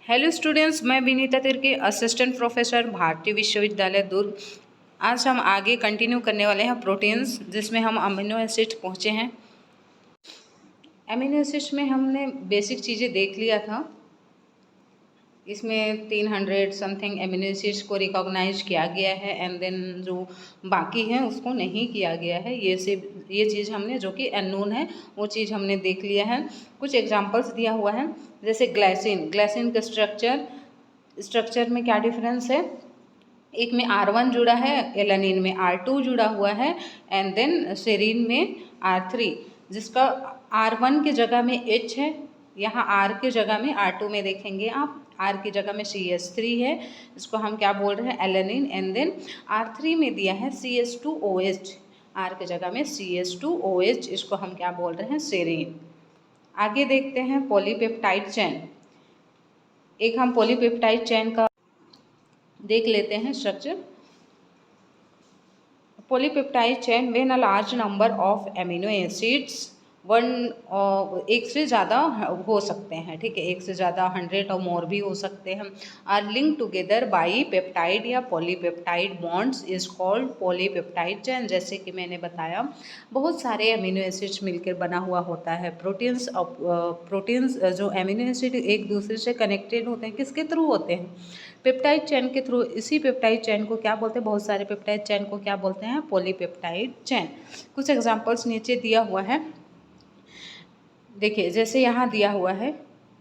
Hello students, मैं Vinita Tirkey, assistant professor, भारतीय विश्वविद्यालय दुर्ग। आज हम आगे कंटिन्यू करने वाले हैं प्रोटीन्स, जिसमें हम अमीनो एसिड पहुँचे हैं। अमीनो एसिड्स में हमने बेसिक चीज़ें देख लिया था। इसमें 300 समथिंग अमीनो एसिड्स को रिकॉग्नाइज किया गया है एंड देन जो बाकी हैं उसको नहीं किया गया है। ये चीज़ हमने, जो कि अननोन है, वो चीज़ हमने देख लिया है। कुछ एग्जांपल्स दिया हुआ है, जैसे ग्लाइसिन का स्ट्रक्चर में क्या डिफरेंस है। एक में R1 जुड़ा है, एलानिन में R2 जुड़ा हुआ है एंड देन सेरीन में R3, जिसका R1 की जगह में H है, यहाँ R की जगह में R2 में देखेंगे आप R की जगह में CH3 है, इसको हम क्या बोल रहे हैं, एलानिन। एंड देन R3 में दिया है CH2OH, R की जगह में CH2OH, इसको हम क्या बोल रहे हैं, सेरीन। आगे देखते हैं पॉलीपेप्टाइड चेन। एक हम पॉलीपेप्टाइड चेन का देख लेते हैं structure. Polypeptide chain when a large number of amino acids एक से ज़्यादा हो सकते हैं, ठीक है, एक से ज़्यादा 100 और मोर भी हो सकते हैं, are link together by peptide या polypeptide bonds is called polypeptide chain. जैसे कि मैंने बताया, बहुत सारे अमीनो एसिड्स मिलकर बना हुआ होता है। प्रोटीन्स जो अमीनो एसिड एक दूसरे से कनेक्टेड होते हैं, किसके थ्रू होते हैं, पेप्टाइड चेन के थ्रू। इसी पेप्टाइड चेन को क्या बोलते हैं, बहुत सारे पेप्टाइड चेन को क्या बोलते हैं, पॉलीपेप्टाइड चेन। कुछ एग्जांपल्स नीचे दिया हुआ है, देखिए, जैसे यहाँ दिया हुआ है,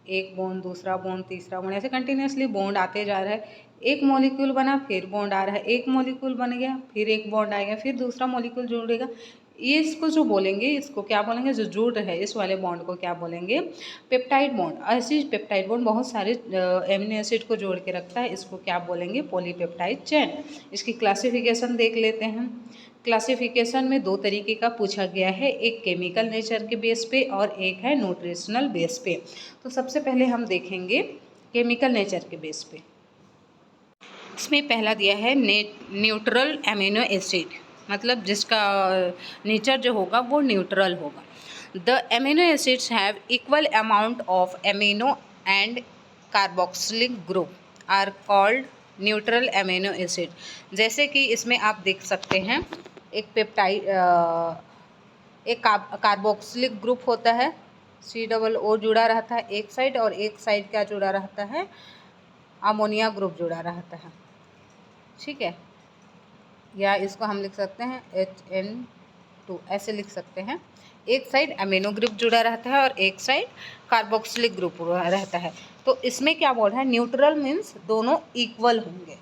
एक बॉन्ड, दूसरा बॉन्ड, तीसरा बॉन्ड, ऐसे कंटिन्यूसली बॉन्ड आते जा रहा है। एक मॉलिक्यूल बना, फिर बॉन्ड आ रहा है, एक मॉलिक्यूल बन गया, फिर एक बॉन्ड आएगा, फिर दूसरा मॉलिक्यूल जुड़ेगा। ये इसको जो बोलेंगे, इसको क्या बोलेंगे, जो जुड़ रहा है इस वाले बॉन्ड को क्या बोलेंगे, पेप्टाइड बॉन्ड। ऐसी पेप्टाइड बॉन्ड बहुत सारे एमिनो एसिड को जोड़ के रखता है, इसको क्या बोलेंगे, पॉलीपेप्टाइड चेन। इसकी क्लासिफिकेशन देख लेते हैं। क्लासिफिकेशन में दो तरीके का पूछा गया है, एक केमिकल नेचर के बेस पे और एक है न्यूट्रिशनल बेस पे। तो सबसे पहले हम देखेंगे केमिकल नेचर के बेस पे। इसमें पहला दिया है न्यूट्रल एमिनो एसिड, मतलब जिसका नेचर जो होगा वो न्यूट्रल होगा। The amino acids have equal amount of amino and carboxylic group are called neutral amino acid. जैसे कि इसमें आप देख सकते हैं, एक पेप्टाइड, एक कार्बोक्सिलिक ग्रुप होता है, COO जुड़ा रहता है एक साइड, और एक साइड क्या जुड़ा रहता है, अमोनिया ग्रुप जुड़ा रहता है, ठीक है। या इसको हम लिख सकते हैं HN2, ऐसे लिख सकते हैं। एक साइड अमीनो ग्रुप जुड़ा रहता है और एक साइड कार्बोक्सिलिक ग्रुप रहता है। तो इसमें क्या बोल रहा है, न्यूट्रल मीन्स दोनों इक्वल होंगे,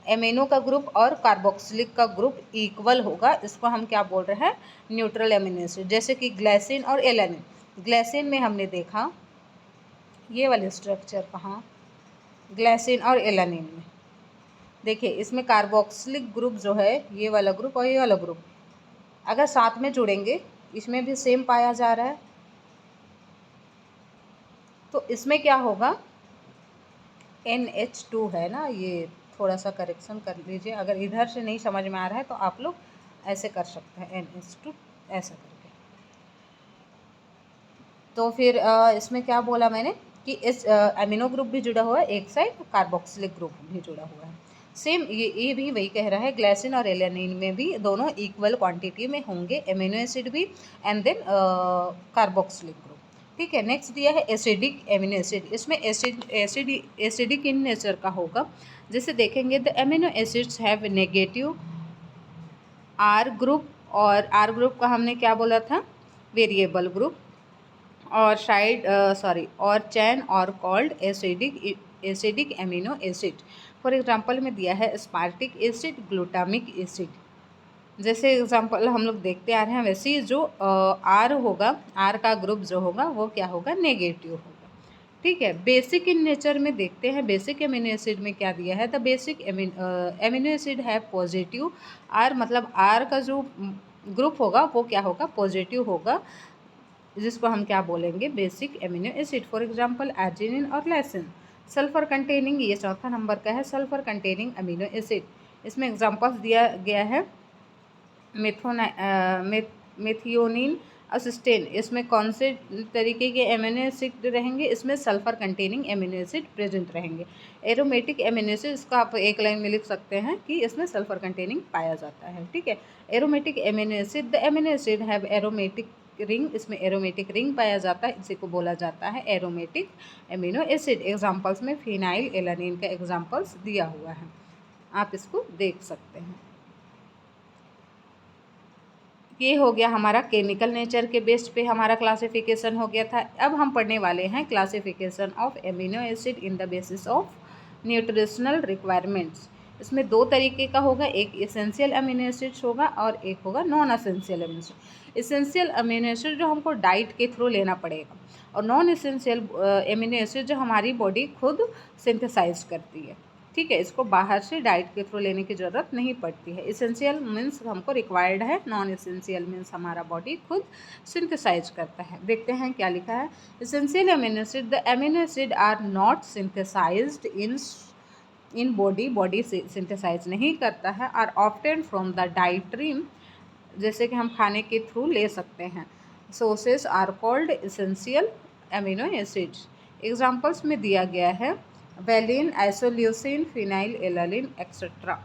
एमिनो का ग्रुप और कार्बोक्सिलिक का ग्रुप इक्वल होगा, इसको हम क्या बोल रहे हैं, न्यूट्रल एमिनो एसिड। जैसे कि ग्लाइसिन और एलानिन, ग्लाइसिन में हमने देखा ये वाले स्ट्रक्चर, कहाँ, ग्लाइसिन और एलानिन में देखिए, इसमें कार्बोक्सिलिक ग्रुप जो है, ये वाला ग्रुप और ये वाला ग्रुप अगर साथ में जुड़ेंगे, इसमें भी सेम पाया जा रहा है, तो इसमें क्या होगा, NH2 है ना, ये थोड़ा सा करेक्शन कर लीजिए, अगर इधर से नहीं समझ में आ रहा है तो आप लोग ऐसे कर सकते हैं, NH2 ऐसा करके। तो फिर इसमें क्या बोला मैंने कि इस अमीनो ग्रुप भी जुड़ा हुआ है, एक साइड कार्बोक्सिलिक ग्रुप भी जुड़ा हुआ है। सेम ये भी वही कह रहा है, ग्लाइसिन और एलानिन में भी दोनों इक्वल क्वांटिटी में होंगे, एमिनो एसिड भी एंड देन कार्बोक्सिलिक ग्रुप, ठीक है। नेक्स्ट दिया है एसिडिक एमिनो एसिड। इसमें एसिडिक इन नेचर का होगा। जैसे देखेंगे, the amino acids have negative R group, और R ग्रुप का हमने क्या बोला था, वेरिएबल ग्रुप, और और चैन और called acidic amino acid. For example में दिया है स्पार्टिक एसिड, ग्लूटामिक एसिड। जैसे एग्जांपल हम लोग देखते आ रहे हैं, वैसे ही जो R होगा, R का ग्रुप जो होगा वो क्या होगा, नेगेटिव होगा, ठीक है। बेसिक इन नेचर में देखते हैं, बेसिक एमिनो एसिड में क्या दिया है, द बेसिक एमिनो एसिड है पॉजिटिव R, मतलब R का जो ग्रुप होगा वो क्या होगा, पॉजिटिव होगा, जिसको हम क्या बोलेंगे, basic amino acid. For example arginine और लाइसिन। सल्फर कंटेनिंग, ये चौथा नंबर का है, सल्फर कंटेनिंग अमीनो एसिड। इसमें एग्जांपल्स दिया गया है, मेथियोनिन, असिस्टेन, इसमें कौन से तरीके के एमिनो एसिड रहेंगे? इसमें sulphur containing amino acid present रहेंगे। एरोमेटिक एमिनो एसिड, इसको आप एक लाइन में लिख सकते हैं कि इसमें सल्फर कंटेनिंग पाया जाता है, ठीक है। Aromatic amino acid, the amino acid have aromatic ring, इसमें एरोमेटिक रिंग पाया जाता है, इसी को बोला जाता है एरोमेटिक एमिनो एसिड। एग्जाम्पल्स में फिनाइल एलानिन का एग्जाम्पल्स दिया हुआ है, आप इसको देख सकते हैं। ये हो गया हमारा केमिकल नेचर के बेस पे हमारा क्लासिफिकेशन हो गया था। अब हम पढ़ने वाले हैं classification of amino acid in the basis of nutritional requirements. इसमें दो तरीके का होगा, एक एसेंशियल अमीनो एसिड्स होगा और एक होगा non essential amino acid. Essential amino acid जो हमको डाइट के थ्रू लेना पड़ेगा, और नॉन एसेंशियल अमीनो एसिड जो हमारी बॉडी खुद सिंथेसाइज करती है, ठीक है। इसको बाहर से डाइट के थ्रू लेने की ज़रूरत नहीं पड़ती है। एसेंशियल मीन्स हमको रिक्वायर्ड है, नॉन एसेंशियल मीन्स हमारा बॉडी खुद सिंथेसाइज करता है। देखते हैं क्या लिखा है। Essential amino acid, the amino acid are not synthesised in body से सिंथेसाइज नहीं करता है, are obtained from the diet stream, जैसे कि हम खाने के थ्रू ले सकते हैं। Sources are called essential amino acids. Examples में दिया गया है valine, isoleucine, phenyl alanine etcetera.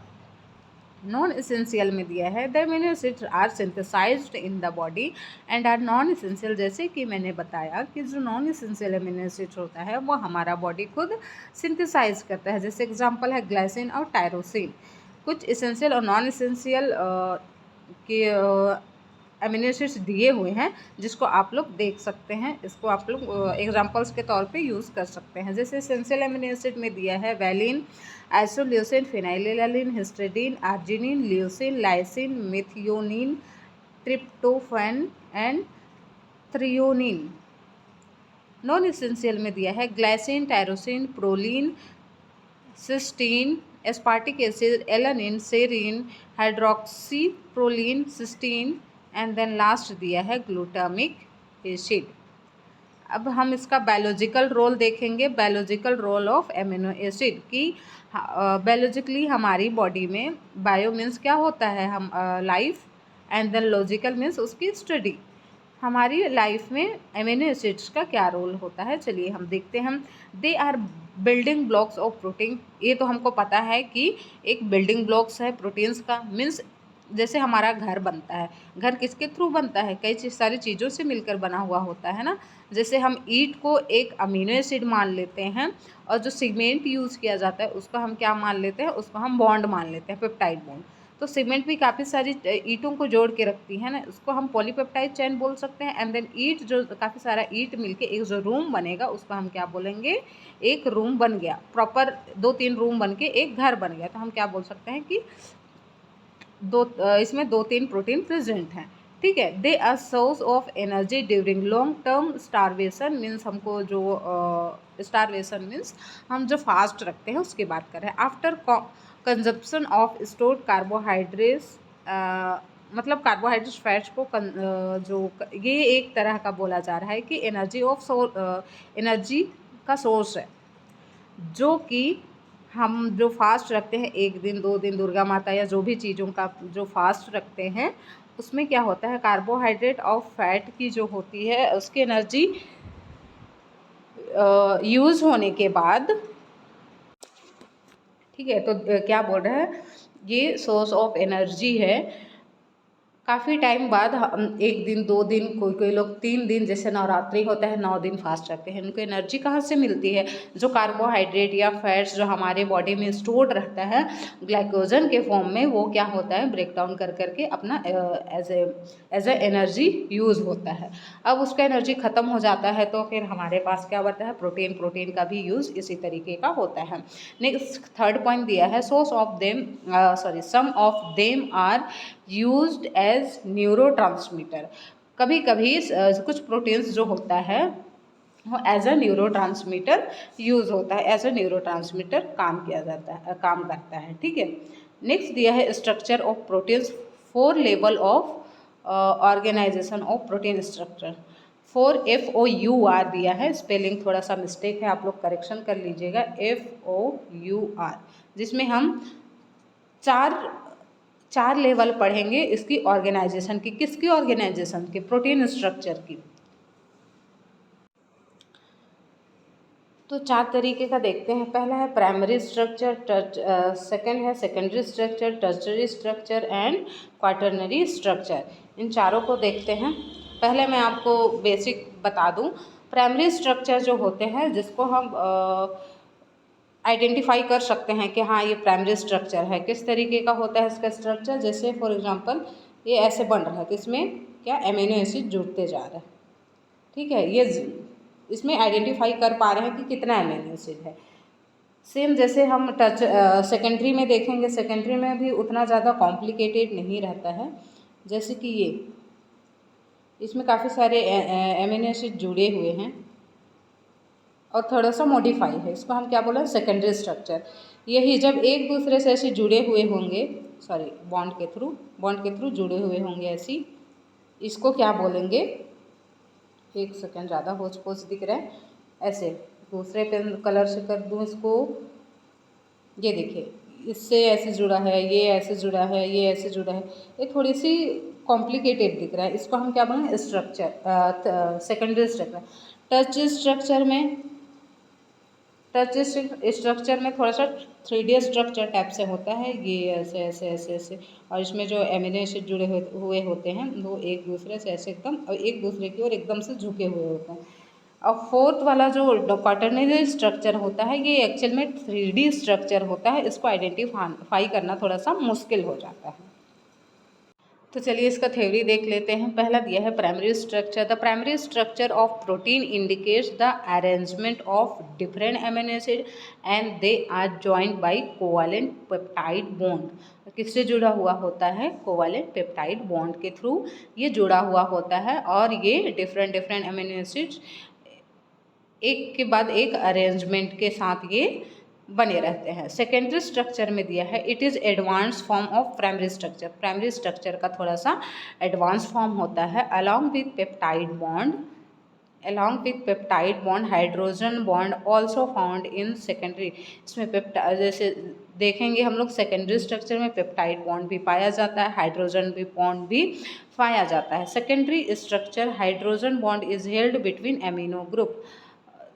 Non essential में दिया है the amino acids are synthesised in the body and are non essential, जैसे कि मैंने बताया कि जो नॉन एसेंशियल अमीनो एसिड्स होता है वो हमारा बॉडी खुद सिंथेसाइज करता है। जैसे एग्जांपल है ग्लाइसिन और टायरोसिन। कुछ एसेंशियल और नॉन एसेंशियल के अमीनो एसिड्स दिए हुए हैं, जिसको आप लोग देख सकते हैं। इसको आप लोग एग्जांपल्स के तौर पे यूज़ कर सकते हैं। जैसे एसेंशियल अमीनो एसिड में दिया है valine, isoleucine, phenylalanine, histidine, arginine, leucine, lysine, methionine, tryptophan and threonine. Non essential में दिया है glycine, tyrosine, proline, cysteine, aspartic acid, alanine, serine, hydroxy proline, cysteine and then last दिया है ग्लूटामिक एसिड। अब हम इसका बायोलॉजिकल रोल देखेंगे। Biological role of amino acid की बायोलॉजिकली हमारी बॉडी में, बायो मीन्स क्या होता है, हम life, and then logical means उसकी स्टडी। हमारी लाइफ में एमिनो एसिड्स का क्या रोल होता है, चलिए हम देखते हैं। They are building blocks of protein. ये तो हमको पता है कि एक बिल्डिंग ब्लॉक्स है प्रोटीन्स का। मीन्स जैसे हमारा घर बनता है, घर किसके थ्रू बनता है, कई सारी चीज़ों से मिलकर बना हुआ होता है ना। जैसे हम ईंट को एक अमीनो एसिड मान लेते हैं, और जो सीमेंट यूज़ किया जाता है उसको हम क्या मान लेते हैं, उसको हम बॉन्ड मान लेते हैं, पेप्टाइड बॉन्ड। तो सीमेंट भी काफ़ी सारी ईंटों को जोड़ के रखती है ना, उसको हम पॉलीपेप्टाइड चेन बोल सकते हैं। एंड देन ईंट, जो काफ़ी सारा ईंट मिलके एक जो रूम बनेगा उसको हम क्या बोलेंगे, एक रूम बन गया। प्रॉपर 2-3 रूम बन के एक घर बन गया, तो हम क्या बोल सकते हैं कि इसमें 2-3 प्रोटीन प्रेजेंट हैं, ठीक है। They are source of energy during long term starvation. Means हमको जो स्टारवेशन मीन्स हम जो फास्ट रखते हैं उसकी बात कर रहे हैं। After consumption of stored carbohydrates, मतलब कार्बोहाइड्रेट्स फैट्स को जो ये एक तरह का बोला जा रहा है कि एनर्जी का सोर्स है, जो कि हम जो फास्ट रखते हैं 1 दिन 2 दिन, दुर्गा माता या जो भी चीज़ों का जो फास्ट रखते हैं, उसमें क्या होता है, कार्बोहाइड्रेट और फैट की जो होती है उसकी एनर्जी यूज़ होने के बाद, ठीक है। तो क्या बोल रहा है, ये सोर्स ऑफ एनर्जी है। काफ़ी टाइम बाद हम 1 दिन 2 दिन, कोई लोग 3 दिन, जैसे नवरात्रि होता है 9 दिन फास्ट रखते हैं। उनको एनर्जी कहाँ से मिलती है, जो कार्बोहाइड्रेट या फैट्स जो हमारे बॉडी में स्टोर्ड रहता है ग्लाइकोजन के फॉर्म में, वो क्या होता है, ब्रेक डाउन कर करके अपना एज ए एनर्जी यूज़ होता है। अब उसका एनर्जी ख़त्म हो जाता है तो फिर हमारे पास क्या बचता है, प्रोटीन का भी यूज़ इसी तरीके का होता है। नेक्स्ट थर्ड पॉइंट दिया है, some of them are used as neurotransmitter. कभी कभी कुछ प्रोटीन्स जो होता है वो एज अ न्यूरोट्रांसमीटर यूज़ होता है, एज अ न्यूरोट्रांसमीटर काम करता है, ठीक है। नेक्स्ट दिया है structure of proteins, 4 level of organisation of protein structure. 4 FOUR दिया है, स्पेलिंग थोड़ा सा मिस्टेक है, आप लोग करेक्शन कर लीजिएगा। FOUR, जिसमें हम 4 लेवल पढ़ेंगे इसकी ऑर्गेनाइजेशन की। किसकी ऑर्गेनाइजेशन की? प्रोटीन स्ट्रक्चर की। तो 4 तरीके का देखते हैं। पहला है प्राइमरी स्ट्रक्चर, सेकंड है secondary structure, tertiary structure and quaternary structure. इन चारों को देखते हैं। पहले मैं आपको बेसिक बता दूं। प्राइमरी स्ट्रक्चर जो होते हैं जिसको हम आइडेंटिफाई कर सकते हैं कि हाँ ये प्राइमरी स्ट्रक्चर है। किस तरीके का होता है इसका स्ट्रक्चर? जैसे फॉर एग्जांपल ये ऐसे बन रहा है तो इसमें क्या अमीनो एसिड जुड़ते जा रहे हैं, ठीक है। ये इसमें आइडेंटिफाई कर पा रहे हैं कि कितना अमीनो एसिड है। सेम जैसे हम सेकेंडरी में देखेंगे, सेकेंडरी में भी उतना ज़्यादा कॉम्प्लिकेटेड नहीं रहता है। जैसे कि ये इसमें काफ़ी सारे अमीनो एसिड जुड़े हुए हैं और थोड़ा सा मॉडिफाई है। इसको हम क्या बोले? Secondary structure. यही जब एक दूसरे से ऐसे जुड़े हुए होंगे, सॉरी बॉन्ड के थ्रू जुड़े हुए होंगे ऐसी, इसको क्या बोलेंगे? एक सेकेंड, ज़्यादा होच पोच दिख रहा है। ऐसे दूसरे पेन कलर से कर दूँ इसको। ये देखिए इससे ऐसे जुड़ा है, ये ऐसे जुड़ा है, ये ऐसे जुड़ा है। ये थोड़ी सी कॉम्प्लिकेटेड दिख रहा है। इसको हम क्या बोलेंगे? Structure, secondary structure. Touch structure में थोड़ा सा 3D स्ट्रक्चर टाइप से होता है। ये ऐसे ऐसे ऐसे ऐसे, और इसमें जो एमिनो एसिड जुड़े हुए होते हैं वो एक दूसरे से ऐसे एकदम और एक दूसरे की ओर एकदम से झुके हुए होते हैं। और फोर्थ वाला जो क्वाटरनरी स्ट्रक्चर होता है ये एक्चुअल में 3D स्ट्रक्चर होता है। इसको आइडेंटिफाई करना थोड़ा सा मुश्किल हो जाता है। तो चलिए इसका थ्योरी देख लेते हैं। पहला दिया है primary structure. The primary structure of protein indicates the arrangement of different amino acid and they are joined by covalent peptide bond. किससे जुड़ा हुआ होता है? कोवैलेंट पेप्टाइड बॉन्ड के थ्रू ये जुड़ा हुआ होता है और ये डिफरेंट अमीनो एसिड्स एक के बाद एक अरेंजमेंट के साथ ये बने रहते हैं। सेकेंडरी स्ट्रक्चर में दिया है it is advance form of primary structure. Primary structure का थोड़ा सा एडवांस फॉर्म होता है। Along with peptide bond hydrogen bond also found in secondary. इसमें जैसे देखेंगे हम लोग सेकेंडरी स्ट्रक्चर में पेप्टाइड बॉन्ड भी पाया जाता है, हाइड्रोजन भी बॉन्ड भी पाया जाता है। Secondary structure hydrogen bond is held between amino group.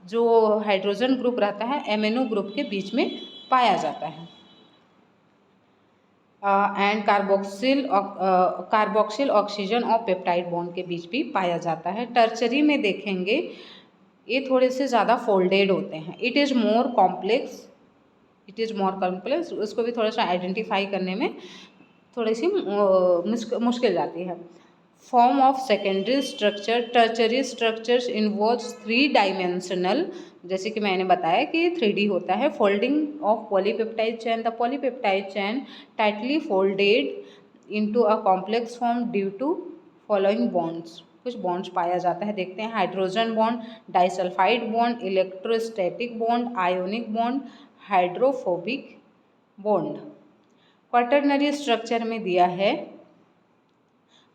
जो हाइड्रोजन ग्रुप रहता है एमिनो ग्रुप के बीच में पाया जाता है। एंड कार्बोक्सिल ऑक्सीजन और पेप्टाइड बॉन्ड के बीच भी पाया जाता है। टर्चरी में देखेंगे ये थोड़े से ज़्यादा फोल्डेड होते हैं। इट इज़ मोर कॉम्प्लेक्स, उसको भी थोड़ा सा आइडेंटिफाई करने में थोड़ी सी मुश्किल जाती है। Form of secondary structure tertiary structures involves 3 dimensional, जैसे कि मैंने बताया कि 3D होता है। Folding of polypeptide chain, the polypeptide chain tightly folded into a complex form due to following bonds. कुछ बॉन्ड्स पाया जाता है, देखते हैं। Hydrogen bond, disulphide bond, electrostatic bond, ionic bond, hydrophobic bond. Quaternary structure में दिया है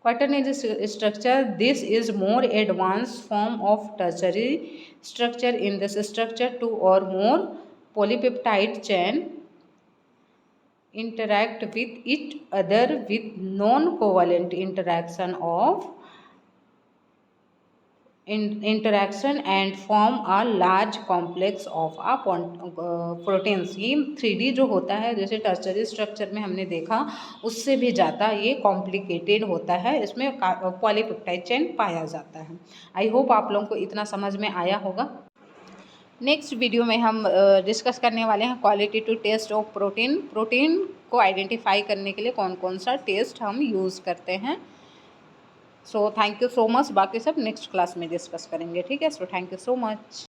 quaternary structure. This is more advanced form of tertiary structure. In this structure, 2 or more polypeptide chain interact with each other with non-covalent interaction and form a large complex of a proteins. ये 3D जो होता है जैसे tertiary structure में हमने देखा उससे भी ज़्यादा ये कॉम्प्लिकेटेड होता है। इसमें पॉलीपेप्टाइड चेन पाया जाता है। आई होप आप लोगों को इतना समझ में आया होगा। नेक्स्ट वीडियो में हम डिस्कस करने वाले हैं क्वालिटेटिव टेस्ट ऑफ प्रोटीन को आइडेंटिफाई करने के लिए कौन कौन सा टेस्ट हम यूज़ करते हैं। So thank you so much. बाकी सब नेक्स्ट क्लास में डिस्कस करेंगे, ठीक है। So thank you so much.